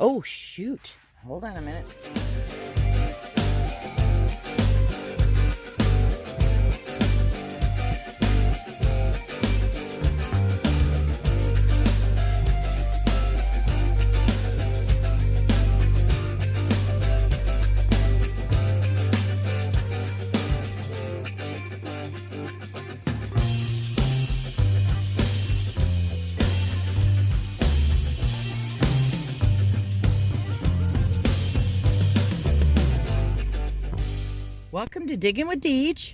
Oh, shoot. Hold on a minute. Welcome to Diggin With Deej.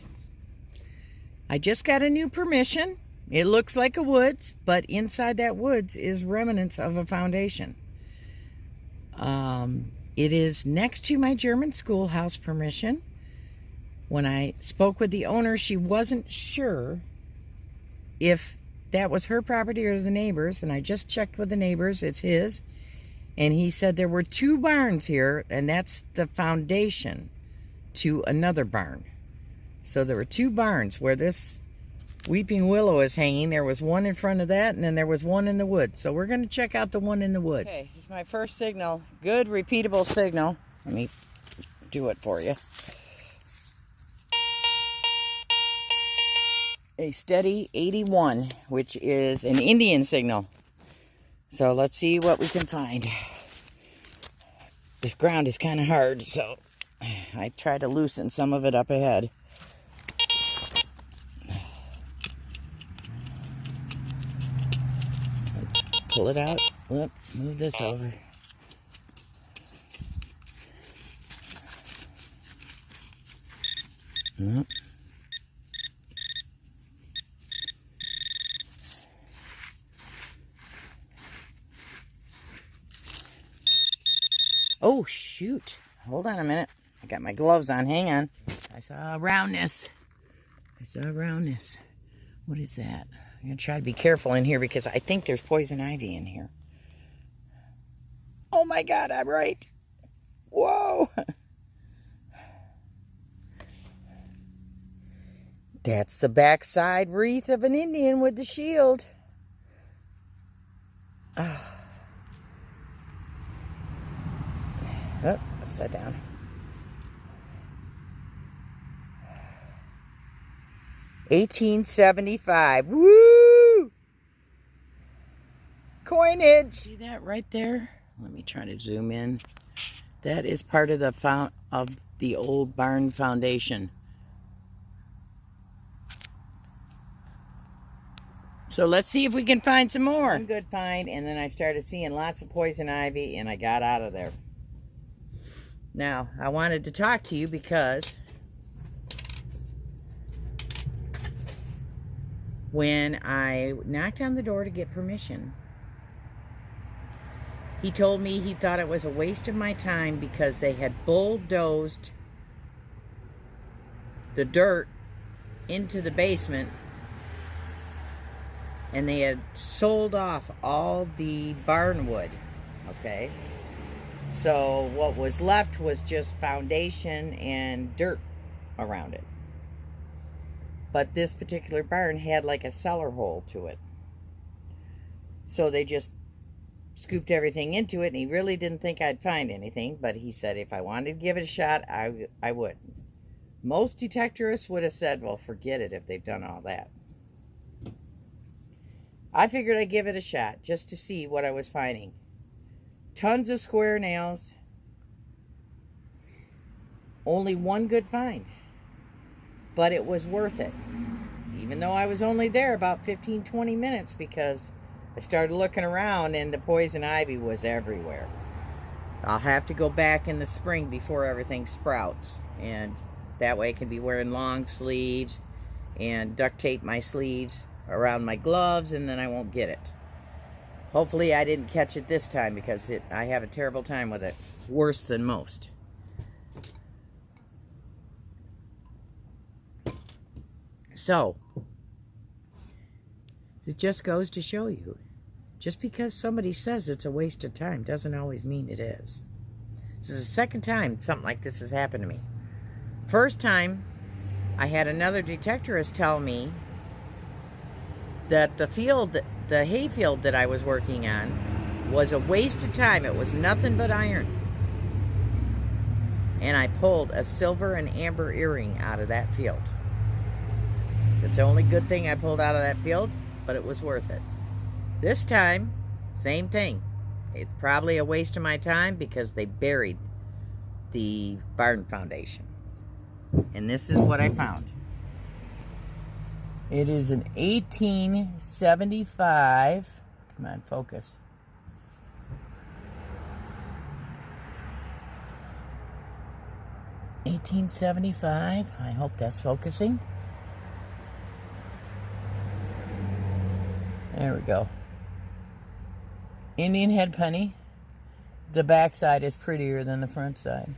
I just got a new permission. It looks like a woods, but inside that woods is remnants of a foundation. It is next to my German schoolhouse permission. When I spoke with the owner, she wasn't sure if that was her property or the neighbors, and I just checked with the neighbors. It's his. And he said there were 2 barns here, and that's the foundation to another barn. So there were 2 barns where this weeping willow is hanging. There was one in front of that, and then there was one in the woods. So we're going to check out the one in the woods. Okay, this is my first signal. Good, repeatable signal. Let me do it for you. A steady 81, which is an Indian signal. So let's see what we can find. This ground is kind of hard, so I try to loosen some of it up ahead. Pull it out. Whoop, move this over. Whoop. Oh, shoot. Hold on a minute. I got my gloves on. Hang on. I saw a roundness. What is that? I'm going to try to be careful in here because I think there's poison ivy in here. Oh my God, I'm right. Whoa. That's the backside wreath of an Indian with the shield. Oh, upside down. $18.75. Woo! Coinage. See that right there? Let me try to zoom in. That is part of the old barn foundation. So let's see if we can find some more. One good find, and then I started seeing lots of poison ivy, and I got out of there. Now, I wanted to talk to you because when I knocked on the door to get permission, he told me he thought it was a waste of my time because they had bulldozed the dirt into the basement and they had sold off all the barn wood, okay? So what was left was just foundation and dirt around it. But this particular barn had like a cellar hole to it. So they just scooped everything into it, and he really didn't think I'd find anything, but he said if I wanted to give it a shot, I would. Most detectorists would have said, well, forget it if they've done all that. I figured I'd give it a shot just to see what I was finding. Tons of square nails. Only one good find. But it was worth it. Even though I was only there about 15-20 minutes because I started looking around and the poison ivy was everywhere. I'll have to go back in the spring before everything sprouts. And that way I can be wearing long sleeves and duct tape my sleeves around my gloves, and then I won't get it. Hopefully I didn't catch it this time because I have a terrible time with it. Worse than most. So, it just goes to show you, just because somebody says it's a waste of time doesn't always mean it is. This is the second time something like this has happened to me. First time, I had another detectorist tell me that the hay field that I was working on was a waste of time. It was nothing but iron. And I pulled a silver and amber earring out of that field. It's the only good thing I pulled out of that field, but it was worth it. This time, same thing. It's probably a waste of my time because they buried the barn foundation. And this is what I found. It is an 1875. Come on, focus. $18.75. I hope that's focusing. There we go. Indian head penny. The back side is prettier than the front side.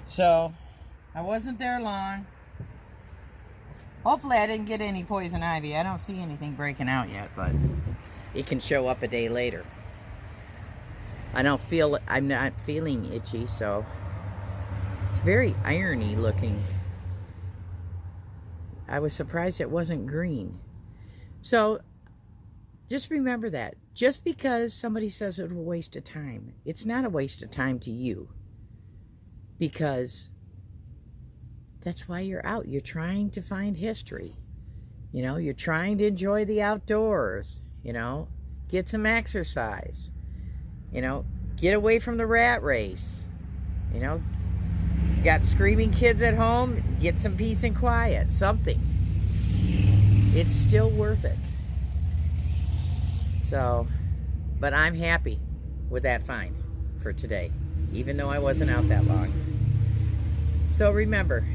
So, I wasn't there long. Hopefully I didn't get any poison ivy. I don't see anything breaking out yet, but it can show up a day later. I'm not feeling itchy, so it's very irony looking. I was surprised it wasn't green. So, just remember that. Just because somebody says it's a waste of time, it's not a waste of time to you. Because that's why you're out. You're trying to find history. You know, you're trying to enjoy the outdoors. You know, get some exercise. You know, get away from the rat race. You know, you got screaming kids at home, get some peace and quiet. Something. It's still worth it. So, but I'm happy with that find for today, even though I wasn't out that long. So remember,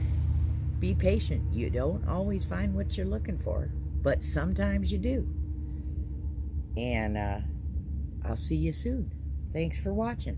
be patient. You don't always find what you're looking for, but sometimes you do. And I'll see you soon. Thanks for watching.